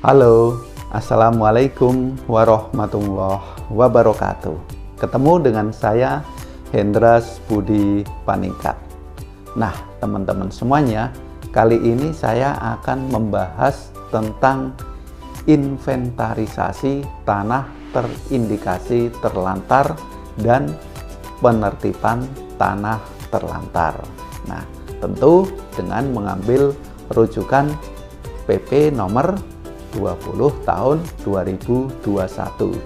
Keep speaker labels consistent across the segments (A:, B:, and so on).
A: Halo, Assalamualaikum warahmatullahi wabarakatuh. Ketemu dengan saya, Hendras Budi Paningkat. Nah, teman-teman semuanya, kali ini saya akan membahas tentang inventarisasi tanah terindikasi terlantar dan penertiban tanah terlantar. Nah, tentu dengan mengambil rujukan PP nomor 20 tahun 2021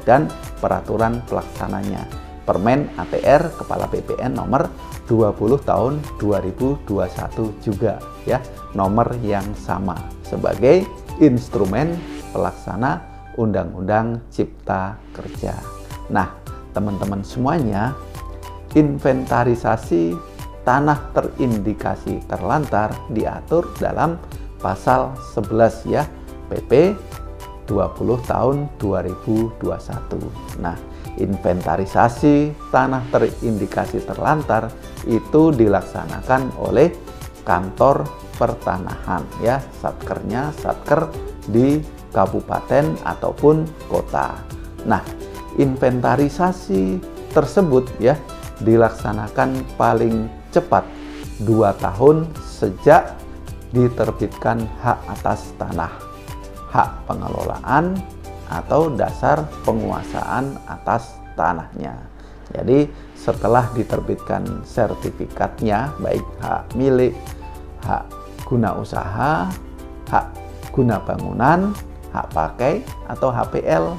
A: dan peraturan pelaksananya, Permen ATR Kepala BPN nomor 20 tahun 2021 juga ya, nomor yang sama sebagai instrumen pelaksana Undang-Undang Cipta Kerja. Nah, teman-teman semuanya, inventarisasi tanah terindikasi terlantar diatur dalam pasal 11 ya, PP 20 tahun 2021. Nah, inventarisasi tanah terindikasi terlantar itu dilaksanakan oleh kantor pertanahan ya, satkernya satker di kabupaten ataupun kota. Nah, inventarisasi tersebut ya dilaksanakan paling cepat 2 tahun sejak diterbitkan hak atas tanah, hak pengelolaan atau dasar penguasaan atas tanahnya. Jadi setelah diterbitkan sertifikatnya, baik hak milik, hak guna usaha, hak guna bangunan, hak pakai atau HPL,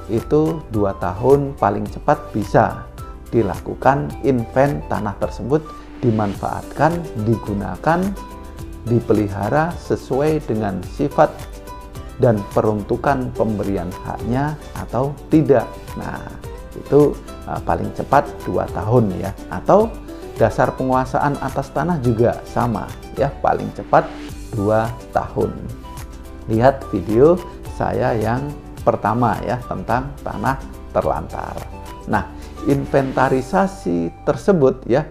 A: itu 2 tahun paling cepat bisa dilakukan invent tanah tersebut, dimanfaatkan, digunakan, dipelihara sesuai dengan sifat dan peruntukan pemberian haknya atau tidak. Nah, itu paling cepat 2 tahun ya. Atau dasar penguasaan atas tanah juga sama ya, paling cepat 2 tahun. Lihat video saya yang pertama ya, tentang tanah terlantar. Nah, inventarisasi tersebut ya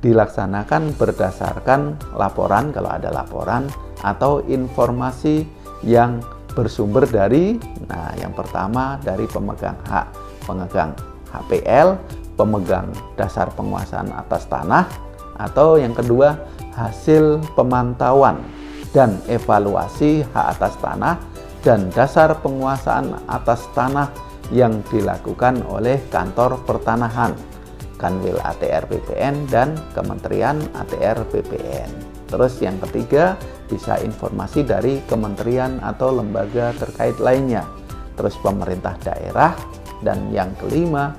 A: dilaksanakan berdasarkan laporan, kalau ada laporan, atau informasi yang bersumber dari, nah yang pertama dari pemegang hak, pemegang HPL, pemegang dasar penguasaan atas tanah, atau yang kedua hasil pemantauan dan evaluasi hak atas tanah dan dasar penguasaan atas tanah yang dilakukan oleh kantor pertanahan, Kanwil ATR BPN dan Kementerian ATR BPN. Terus yang ketiga bisa informasi dari kementerian atau lembaga terkait lainnya. Terus pemerintah daerah, dan yang kelima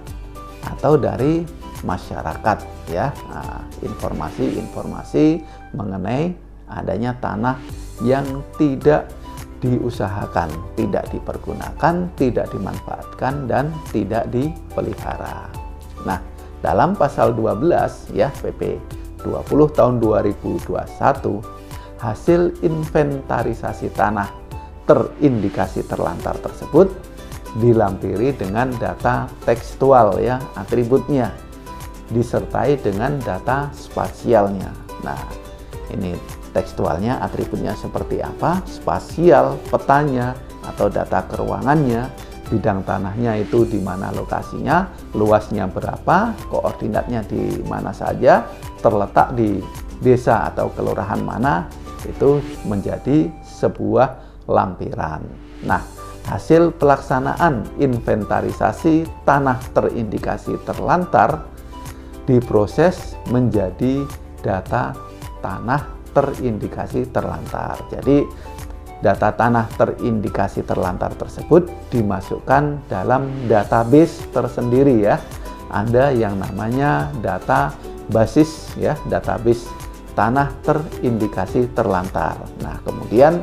A: atau dari masyarakat ya. Nah, informasi-informasi mengenai adanya tanah yang tidak diusahakan, tidak dipergunakan, tidak dimanfaatkan, dan tidak dipelihara. Nah, dalam pasal 12 ya PP 20 tahun 2021, hasil inventarisasi tanah terindikasi terlantar tersebut dilampiri dengan data tekstual ya, atributnya, disertai dengan data spasialnya. Nah, ini tekstualnya, atributnya seperti apa, spasial, petanya atau data keruangannya, bidang tanahnya itu di mana lokasinya, luasnya berapa, koordinatnya di mana saja, terletak di desa atau kelurahan mana, itu menjadi sebuah lampiran. Nah, hasil pelaksanaan inventarisasi tanah terindikasi terlantar diproses menjadi data tanah terindikasi terlantar. Jadi data tanah terindikasi terlantar tersebut dimasukkan dalam database tersendiri ya. Ada yang namanya data basis ya, database tanah terindikasi terlantar. Nah, kemudian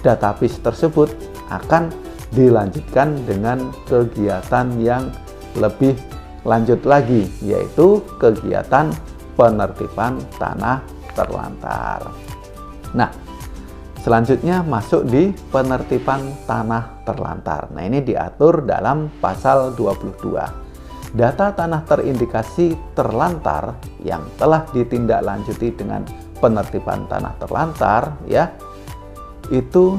A: database tersebut akan dilanjutkan dengan kegiatan yang lebih lanjut lagi, yaitu kegiatan penertiban tanah terlantar. Nah, selanjutnya masuk di penertiban tanah terlantar. Nah, ini diatur dalam pasal 22. Data tanah terindikasi terlantar yang telah ditindaklanjuti dengan penertiban tanah terlantar ya, itu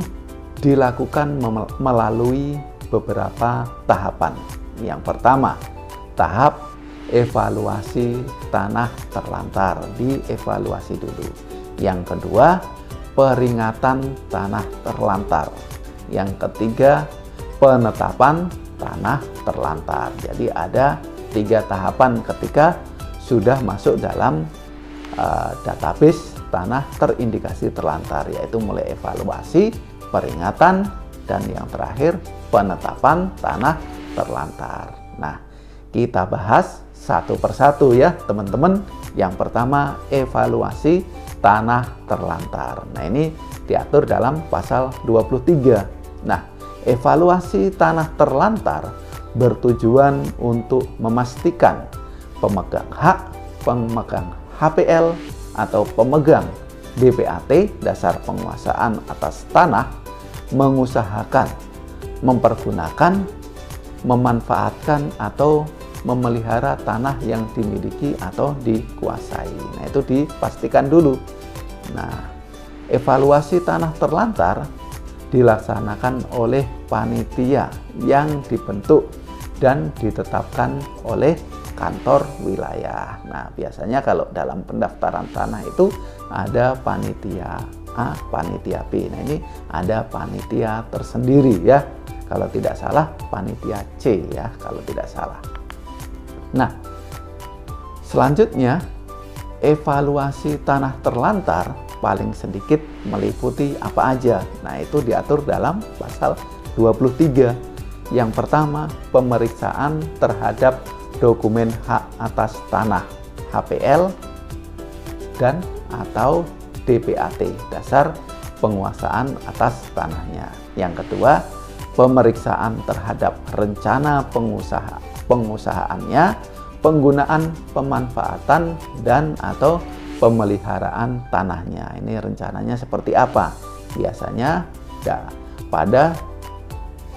A: dilakukan melalui beberapa tahapan. Yang pertama, tahap evaluasi tanah terlantar, dievaluasi dulu. Yang kedua, peringatan tanah terlantar. Yang ketiga, penetapan tanah terlantar. Jadi ada 3 tahapan ketika sudah masuk dalam database tanah terindikasi terlantar, yaitu mulai evaluasi, peringatan, dan yang terakhir penetapan tanah terlantar. Nah, kita bahas satu persatu ya teman-teman. Yang pertama, evaluasi tanah terlantar. Nah, ini diatur dalam pasal 23. Nah, evaluasi tanah terlantar bertujuan untuk memastikan pemegang hak, pemegang HPL, atau pemegang DPAT dasar penguasaan atas tanah mengusahakan, mempergunakan, memanfaatkan, atau memelihara tanah yang dimiliki atau dikuasai. Nah, itu dipastikan dulu. Nah, evaluasi tanah terlantar dilaksanakan oleh panitia yang dibentuk dan ditetapkan oleh kantor wilayah. Nah, biasanya kalau dalam pendaftaran tanah itu ada panitia A, panitia B. Nah, ini ada panitia tersendiri ya. Kalau tidak salah panitia C ya, kalau tidak salah. Nah, selanjutnya evaluasi tanah terlantar paling sedikit meliputi apa aja. Nah, itu diatur dalam pasal 23. Yang pertama, pemeriksaan terhadap dokumen hak atas tanah HPL dan atau DPAT dasar penguasaan atas tanahnya. Yang kedua, pemeriksaan terhadap rencana pengusahaannya, penggunaan, pemanfaatan, dan atau pemeliharaan tanahnya. Ini rencananya seperti apa? Biasanya ya, pada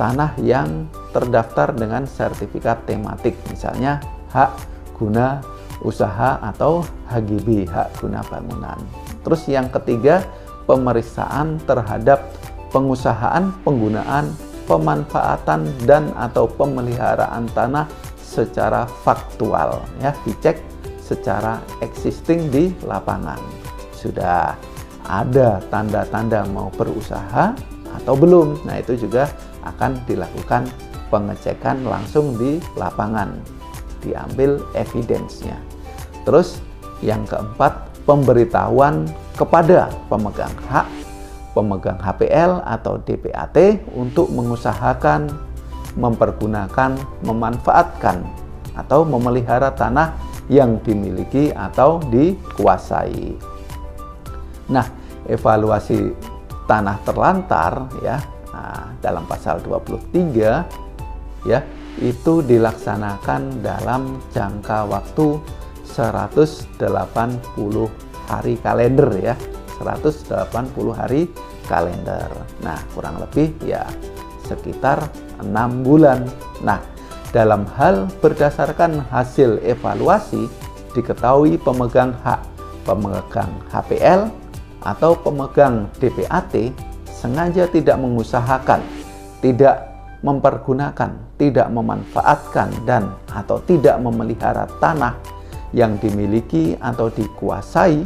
A: tanah yang terdaftar dengan sertifikat tematik, misalnya hak guna usaha atau HGB, hak guna bangunan. Terus yang ketiga, pemeriksaan terhadap pengusahaan, penggunaan, pemanfaatan, dan atau pemeliharaan tanah secara faktual ya, dicek secara existing di lapangan. Sudah ada tanda-tanda mau berusaha atau belum? Nah, itu juga akan dilakukan pengecekan langsung di lapangan, diambil evidence-nya. Terus yang keempat, pemberitahuan kepada pemegang hak, pemegang HPL atau DPAT untuk mengusahakan, mempergunakan, memanfaatkan, atau memelihara tanah yang dimiliki atau dikuasai. Nah, evaluasi tanah terlantar ya, dalam pasal 23 ya, itu dilaksanakan dalam jangka waktu 180 hari kalender ya, 180 hari kalender. Nah, kurang lebih ya sekitar 6 bulan. Nah, dalam hal berdasarkan hasil evaluasi diketahui pemegang hak, pemegang HPL atau pemegang DPAT sengaja tidak mengusahakan, tidak mempergunakan, tidak memanfaatkan, dan atau tidak memelihara tanah yang dimiliki atau dikuasai,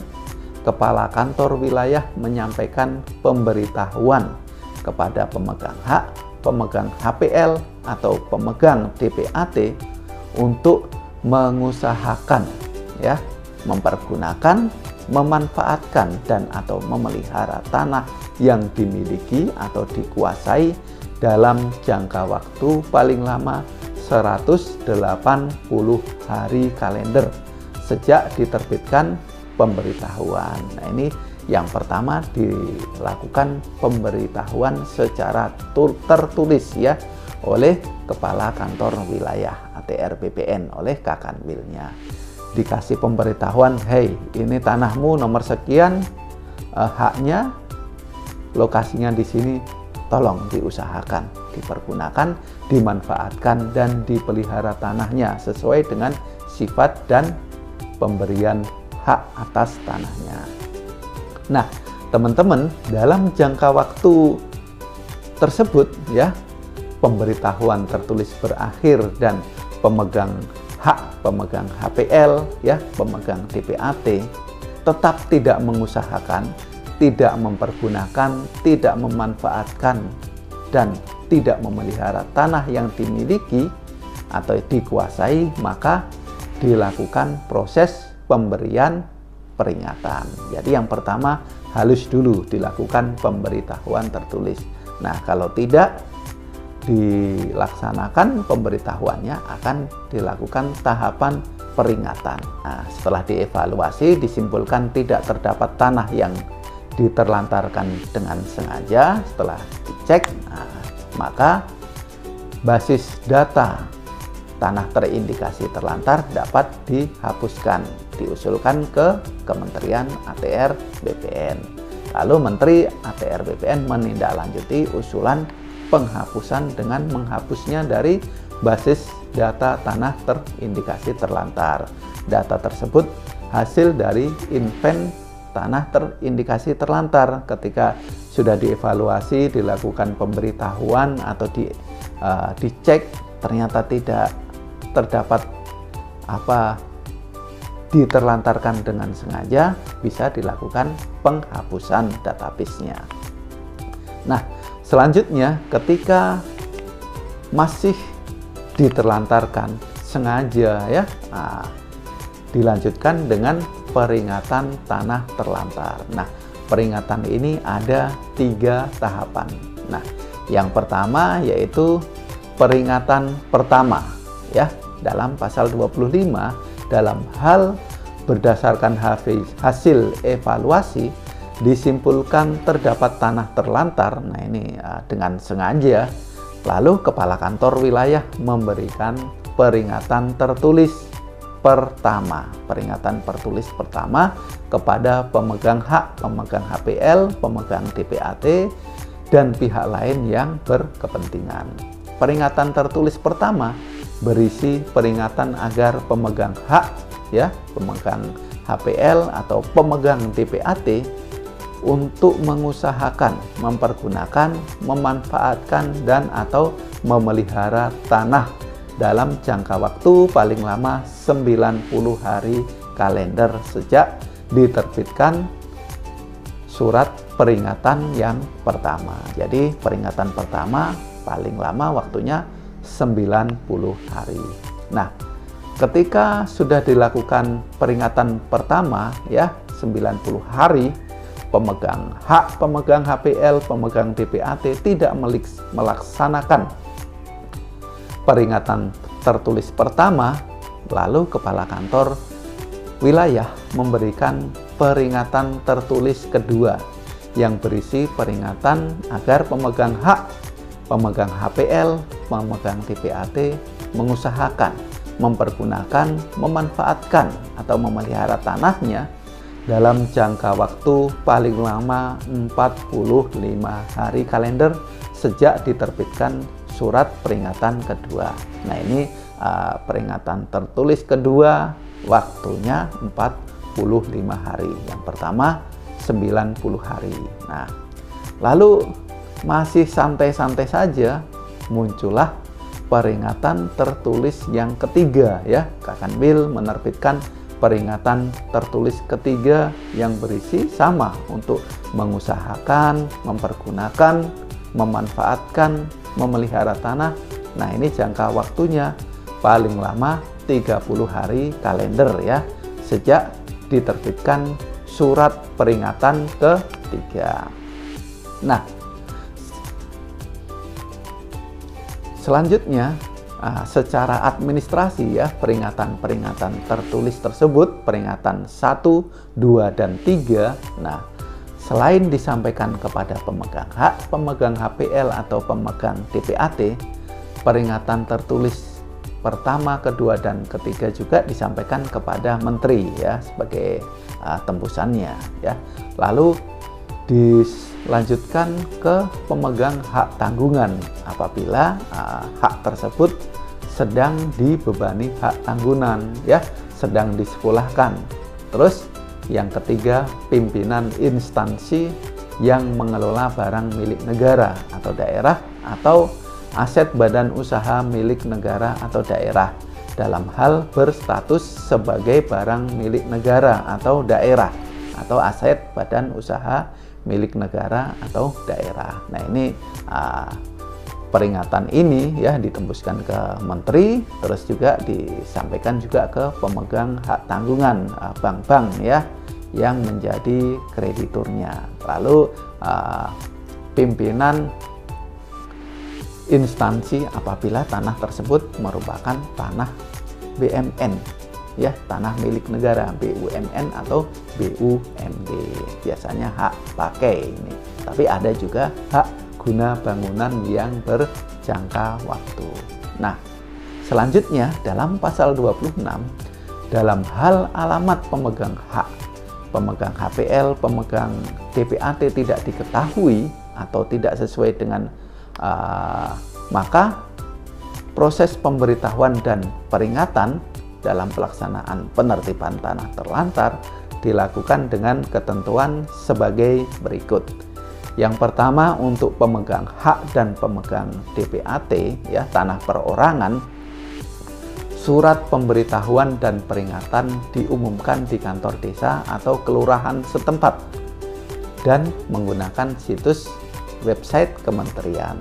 A: kepala kantor wilayah menyampaikan pemberitahuan kepada pemegang hak, pemegang HPL atau pemegang DPAT untuk mengusahakan ya, mempergunakan, memanfaatkan, dan atau memelihara tanah yang dimiliki atau dikuasai dalam jangka waktu paling lama 180 hari kalender sejak diterbitkan pemberitahuan. Nah, ini yang pertama dilakukan pemberitahuan secara tertulis ya oleh kepala kantor wilayah ATR BPN, oleh Kakanwilnya. Dikasih pemberitahuan, hey, ini tanahmu nomor sekian, haknya, lokasinya di sini, tolong diusahakan, dipergunakan, dimanfaatkan, dan dipelihara tanahnya sesuai dengan sifat dan pemberian hak atas tanahnya. Nah, teman-teman, dalam jangka waktu tersebut ya, pemberitahuan tertulis berakhir dan pemegang hak, pemegang HPL ya, pemegang TPAT tetap tidak mengusahakan, tidak mempergunakan, tidak memanfaatkan dan tidak memelihara tanah yang dimiliki atau dikuasai, maka dilakukan proses pemberian peringatan. Jadi yang pertama harus dulu dilakukan pemberitahuan tertulis. Nah, kalau tidak dilaksanakan pemberitahuannya, akan dilakukan tahapan peringatan. Nah, setelah dievaluasi disimpulkan tidak terdapat tanah yang diterlantarkan dengan sengaja. Setelah dicek, maka basis data tanah terindikasi terlantar dapat dihapuskan, diusulkan ke Kementerian ATR BPN. Lalu Menteri ATR BPN menindaklanjuti usulan penghapusan dengan menghapusnya dari basis data tanah terindikasi terlantar. Data tersebut hasil dari Inven tanah terindikasi terlantar. Ketika sudah dievaluasi, dilakukan pemberitahuan atau dicek, ternyata tidak terdapat diterlantarkan dengan sengaja, bisa dilakukan penghapusan database-nya. Nah, selanjutnya ketika masih diterlantarkan sengaja ya, dilanjutkan dengan peringatan tanah terlantar. Nah, peringatan ini ada 3 tahapan. Nah, yang pertama yaitu peringatan pertama ya, dalam pasal 25 dalam hal berdasarkan hasil evaluasi disimpulkan terdapat tanah terlantar. Nah, ini dengan sengaja, lalu kepala kantor wilayah memberikan peringatan tertulis pertama, peringatan tertulis pertama kepada pemegang hak, pemegang HPL, pemegang TPAT dan pihak lain yang berkepentingan. Peringatan tertulis pertama berisi peringatan agar pemegang hak ya, pemegang HPL atau pemegang TPAT untuk mengusahakan, mempergunakan, memanfaatkan dan atau memelihara tanah dalam jangka waktu paling lama 90 hari kalender sejak diterbitkan surat peringatan yang pertama. Jadi peringatan pertama paling lama waktunya 90 hari. Nah, ketika sudah dilakukan peringatan pertama ya 90 hari, pemegang hak, pemegang HPL, pemegang TPAT tidak melaksanakan peringatan tertulis pertama, lalu kepala kantor wilayah memberikan peringatan tertulis kedua yang berisi peringatan agar pemegang hak, pemegang HPL, pemegang TPAT mengusahakan, mempergunakan, memanfaatkan atau memelihara tanahnya dalam jangka waktu paling lama 45 hari kalender sejak diterbitkan surat peringatan kedua. Nah, ini peringatan tertulis kedua waktunya 45 hari. Yang pertama 90 hari. Nah, lalu masih santai-santai saja muncullah peringatan tertulis yang ketiga ya. Kakanwil menerbitkan peringatan tertulis ketiga yang berisi sama untuk mengusahakan, mempergunakan, memanfaatkan, memelihara tanah. Nah, ini jangka waktunya paling lama 30 hari kalender ya, sejak diterbitkan surat peringatan ketiga. Nah, selanjutnya secara administrasi ya, peringatan-peringatan tertulis tersebut, peringatan 1, 2, dan 3, nah selain disampaikan kepada pemegang hak, pemegang HPL atau pemegang TPAT, peringatan tertulis pertama, kedua, dan ketiga juga disampaikan kepada menteri ya sebagai tembusannya ya. Lalu dilanjutkan ke pemegang hak tanggungan apabila hak tersebut sedang dibebani hak tanggungan ya, sedang disekolahkan. Terus yang ketiga, pimpinan instansi yang mengelola barang milik negara atau daerah atau aset badan usaha milik negara atau daerah dalam hal berstatus sebagai barang milik negara atau daerah atau aset badan usaha milik negara atau daerah. Nah, ini peringatan ini ya ditembuskan ke menteri, terus juga disampaikan juga ke pemegang hak tanggungan bank-bank ya yang menjadi krediturnya. Lalu pimpinan instansi apabila tanah tersebut merupakan tanah BUMN ya, tanah milik negara, BUMN atau BUMD. Biasanya hak pakai ini. Tapi ada juga hak guna bangunan yang berjangka waktu. Nah, selanjutnya dalam pasal 26 dalam hal alamat pemegang hak, pemegang HPL, pemegang DPAT tidak diketahui atau tidak sesuai dengan maka proses pemberitahuan dan peringatan dalam pelaksanaan penertiban tanah terlantar dilakukan dengan ketentuan sebagai berikut. Yang pertama, untuk pemegang hak dan pemegang DPAT ya, tanah perorangan, surat pemberitahuan dan peringatan diumumkan di kantor desa atau kelurahan setempat dan menggunakan situs website kementerian.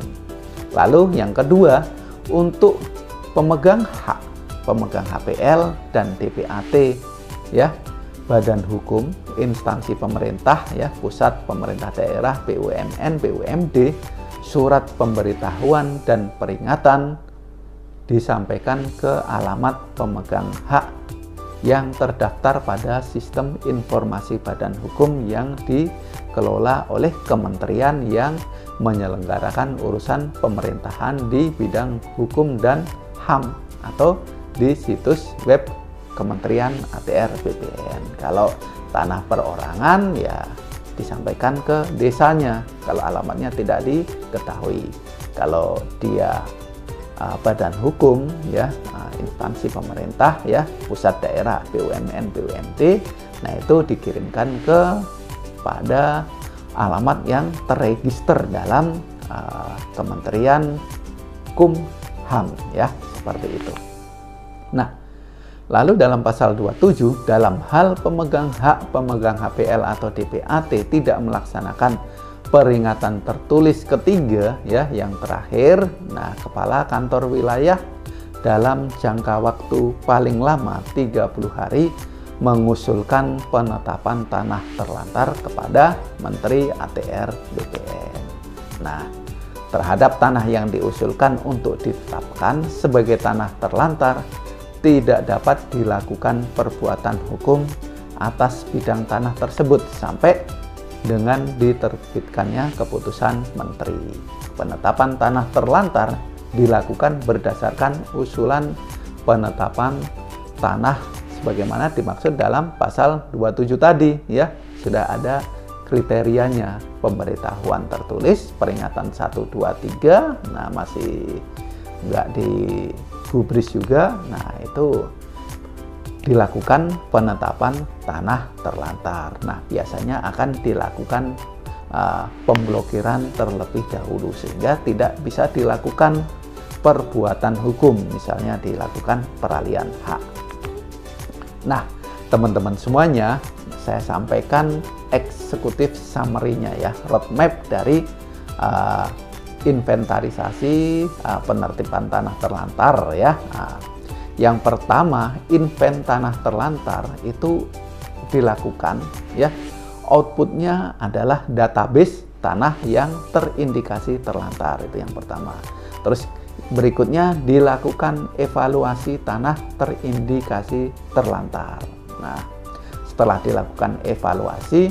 A: Lalu yang kedua, untuk pemegang hak, pemegang HPL dan DPAT ya, badan hukum, instansi pemerintah ya, pusat, pemerintah daerah, BUMN, BUMD, surat pemberitahuan dan peringatan disampaikan ke alamat pemegang hak yang terdaftar pada sistem informasi badan hukum yang dikelola oleh kementerian yang menyelenggarakan urusan pemerintahan di bidang hukum dan HAM atau di situs web Kementerian ATR BPN. Kalau tanah perorangan ya disampaikan ke desanya kalau alamatnya tidak diketahui. Kalau dia badan hukum ya, instansi pemerintah ya, pusat, daerah, BUMN, BUMD, nah itu dikirimkan ke pada alamat yang terregister dalam Kementerian Kumham ya, seperti itu. Nah, lalu dalam pasal 27 dalam hal pemegang hak, pemegang HPL atau DPAT tidak melaksanakan peringatan tertulis ketiga ya, yang terakhir, nah kepala kantor wilayah dalam jangka waktu paling lama 30 hari mengusulkan penetapan tanah terlantar kepada Menteri ATR BPN. Nah, terhadap tanah yang diusulkan untuk ditetapkan sebagai tanah terlantar tidak dapat dilakukan perbuatan hukum atas bidang tanah tersebut sampai dengan diterbitkannya keputusan menteri. Penetapan tanah terlantar dilakukan berdasarkan usulan penetapan tanah sebagaimana dimaksud dalam pasal 27 tadi ya. Sudah ada kriterianya, pemberitahuan tertulis, peringatan 1, 2, 3, nah masih nggak digubris juga, nah itu dilakukan penetapan tanah terlantar. Nah, biasanya akan dilakukan pemblokiran terlebih dahulu sehingga tidak bisa dilakukan perbuatan hukum, misalnya dilakukan peralihan hak. Nah, teman-teman semuanya, saya sampaikan eksekutif summary-nya ya, roadmap dari inventarisasi penertiban tanah terlantar ya. Yang pertama, invent tanah terlantar itu dilakukan ya. Outputnya adalah database tanah yang terindikasi terlantar, itu yang pertama. Terus berikutnya dilakukan evaluasi tanah terindikasi terlantar. Nah, setelah dilakukan evaluasi,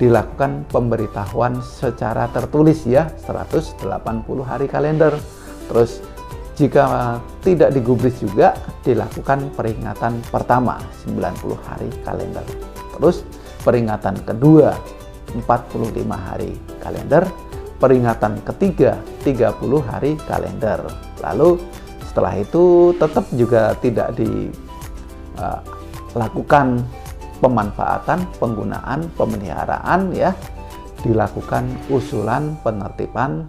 A: dilakukan pemberitahuan secara tertulis ya, 180 hari kalender. Terus jika tidak digubris juga dilakukan peringatan pertama 90 hari kalender. Terus peringatan kedua 45 hari kalender, peringatan ketiga 30 hari kalender. Lalu setelah itu tetap juga tidak dilakukan pemanfaatan, penggunaan, pemeliharaan ya, dilakukan usulan penertiban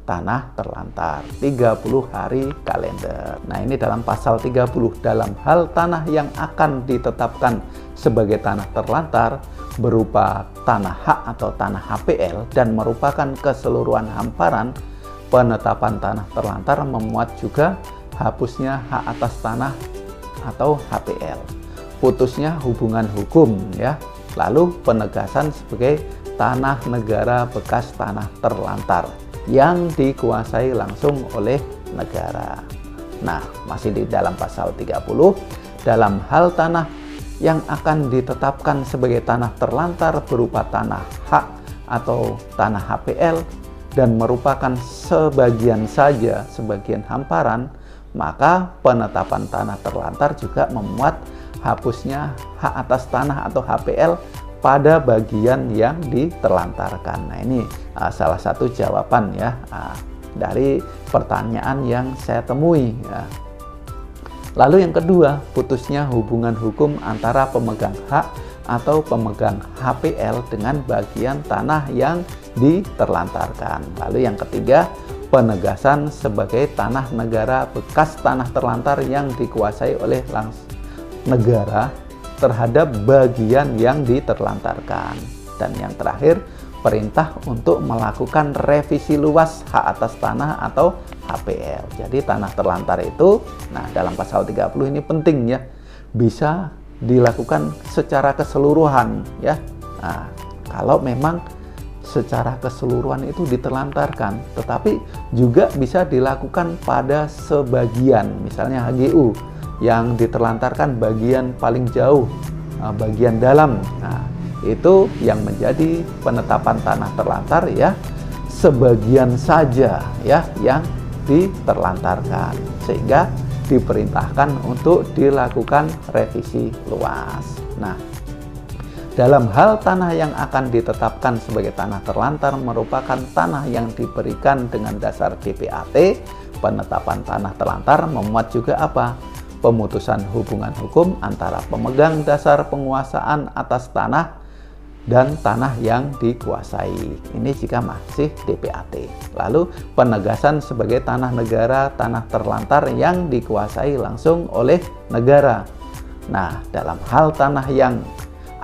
A: tanah terlantar 30 hari kalender. Nah, ini dalam pasal 30, dalam hal tanah yang akan ditetapkan sebagai tanah terlantar berupa tanah hak atau tanah HPL dan merupakan keseluruhan hamparan, penetapan tanah terlantar memuat juga hapusnya hak atas tanah atau HPL, putusnya hubungan hukum ya, lalu penegasan sebagai tanah negara bekas tanah terlantar yang dikuasai langsung oleh negara. Nah, masih di dalam pasal 30, dalam hal tanah yang akan ditetapkan sebagai tanah terlantar berupa tanah hak atau tanah HPL dan merupakan sebagian saja sebagian hamparan, maka penetapan tanah terlantar juga memuat hapusnya hak atas tanah atau HPL pada bagian yang diterlantarkan. Nah, ini salah satu jawaban ya dari pertanyaan yang saya temui ya. Lalu yang kedua, putusnya hubungan hukum antara pemegang hak atau pemegang HPL dengan bagian tanah yang diterlantarkan. Lalu yang ketiga, penegasan sebagai tanah negara bekas tanah terlantar yang dikuasai oleh negara terhadap bagian yang diterlantarkan. Dan yang terakhir, perintah untuk melakukan revisi luas hak atas tanah atau HPL. Jadi tanah terlantar itu, nah dalam pasal 30 ini penting ya, bisa dilakukan secara keseluruhan ya. Nah, kalau memang secara keseluruhan itu diterlantarkan, tetapi juga bisa dilakukan pada sebagian, misalnya HGU yang diterlantarkan bagian paling jauh, bagian dalam. Nah, itu yang menjadi penetapan tanah terlantar ya, sebagian saja ya yang diterlantarkan, sehingga diperintahkan untuk dilakukan revisi luas. Nah, dalam hal tanah yang akan ditetapkan sebagai tanah terlantar merupakan tanah yang diberikan dengan dasar DPAT, penetapan tanah terlantar memuat juga apa? Pemutusan hubungan hukum antara pemegang dasar penguasaan atas tanah dan tanah yang dikuasai. Ini jika masih DPAT. Lalu penegasan sebagai tanah negara, tanah terlantar yang dikuasai langsung oleh negara. Nah, dalam hal tanah yang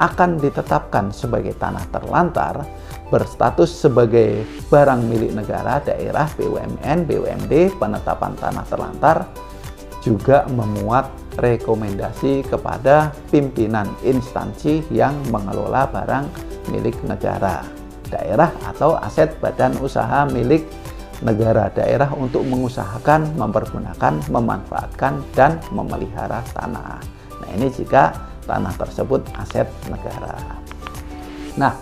A: akan ditetapkan sebagai tanah terlantar berstatus sebagai barang milik negara, daerah, BUMN, BUMD, penetapan tanah terlantar juga memuat rekomendasi kepada pimpinan instansi yang mengelola barang milik negara, daerah atau aset badan usaha milik negara daerah untuk mengusahakan, mempergunakan, memanfaatkan, dan memelihara tanah. Nah, ini jika tanah tersebut aset negara. Nah,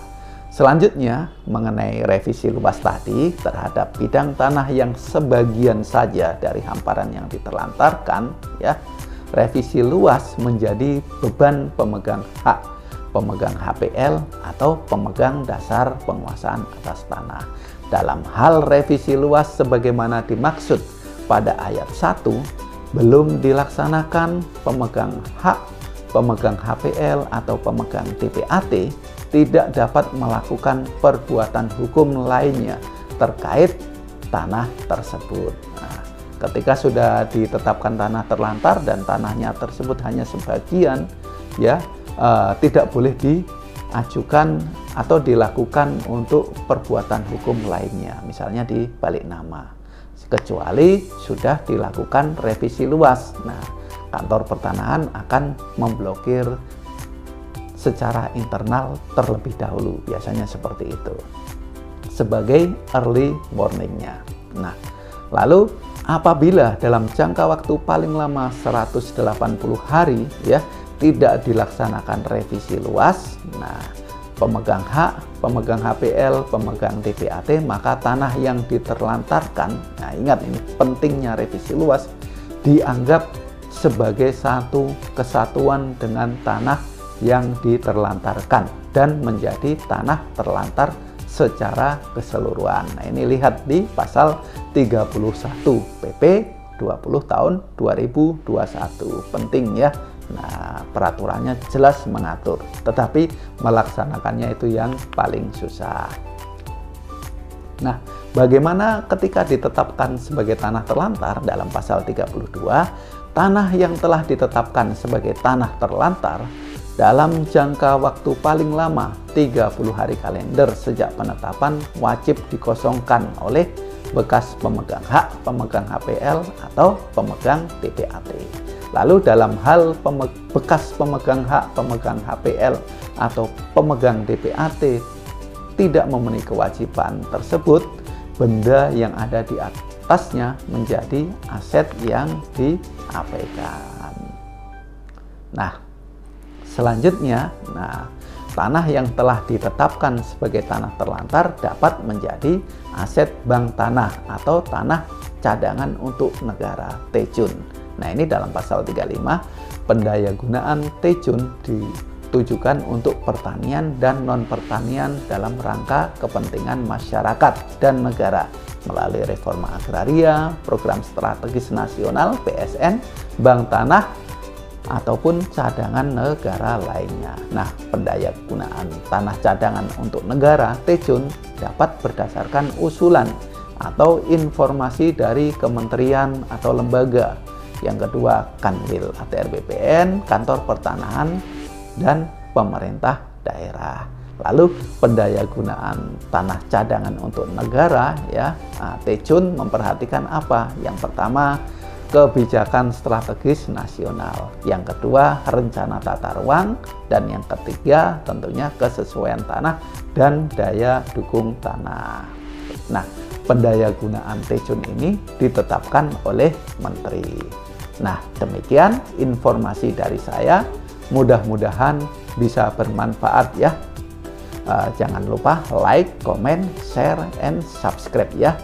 A: selanjutnya mengenai revisi luas tadi terhadap bidang tanah yang sebagian saja dari hamparan yang diterlantarkan ya, revisi luas menjadi beban pemegang hak, pemegang HPL atau pemegang dasar penguasaan atas tanah. Dalam hal revisi luas sebagaimana dimaksud pada ayat 1 belum dilaksanakan, pemegang hak, pemegang HPL atau pemegang DPAT tidak dapat melakukan perbuatan hukum lainnya terkait tanah tersebut. Nah, ketika sudah ditetapkan tanah terlantar dan tanahnya tersebut hanya sebagian, ya tidak boleh diajukan atau dilakukan untuk perbuatan hukum lainnya, misalnya di balik nama, kecuali sudah dilakukan revisi luas. Nah, kantor pertanahan akan memblokir secara internal terlebih dahulu, biasanya seperti itu sebagai early warningnya. Nah, lalu apabila dalam jangka waktu paling lama 180 hari ya tidak dilaksanakan revisi luas, nah pemegang hak, pemegang HPL, pemegang DPAT, maka tanah yang diterlantarkan, nah ingat ini pentingnya revisi luas, dianggap sebagai satu kesatuan dengan tanah yang diterlantarkan dan menjadi tanah terlantar secara keseluruhan. Nah, ini lihat di pasal 31 PP 20 tahun 2021. Penting ya. Nah, peraturannya jelas mengatur, tetapi melaksanakannya itu yang paling susah. Nah, bagaimana ketika ditetapkan sebagai tanah terlantar dalam pasal 32, tanah yang telah ditetapkan sebagai tanah terlantar dalam jangka waktu paling lama 30 hari kalender sejak penetapan wajib dikosongkan oleh bekas pemegang hak, pemegang HPL, atau pemegang TPAT. Lalu dalam hal bekas pemegang hak, pemegang HPL, atau pemegang TPAT tidak memenuhi kewajiban tersebut, benda yang ada di atasnya menjadi aset yang diabaikan. Nah, selanjutnya, tanah yang telah ditetapkan sebagai tanah terlantar dapat menjadi aset bank tanah atau tanah cadangan untuk negara TEJUN. Nah, ini dalam pasal 35, pendayagunaan TEJUN ditujukan untuk pertanian dan non-pertanian dalam rangka kepentingan masyarakat dan negara melalui reforma agraria, program strategis nasional PSN, bank tanah, ataupun cadangan negara lainnya. Nah, pendayagunaan tanah cadangan untuk negara TEJUN dapat berdasarkan usulan atau informasi dari kementerian atau lembaga. Yang kedua, Kanwil ATR BPN, kantor pertanahan, dan pemerintah daerah. Lalu pendayagunaan tanah cadangan untuk negara, TEJUN memperhatikan apa? Yang pertama, kebijakan strategis nasional. Yang kedua, rencana tata ruang. Dan yang ketiga, tentunya kesesuaian tanah dan daya dukung tanah. Nah, pendayagunaan TEJUN ini ditetapkan oleh Menteri. Nah, demikian informasi dari saya. Mudah-mudahan bisa bermanfaat ya. Jangan lupa like, comment, share, and subscribe ya.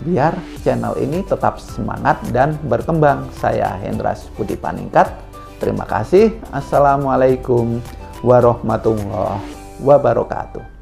A: Biar channel ini tetap semangat dan berkembang. Saya Hendras Budi Paningkat. Terima kasih. Assalamualaikum warahmatullahi wabarakatuh.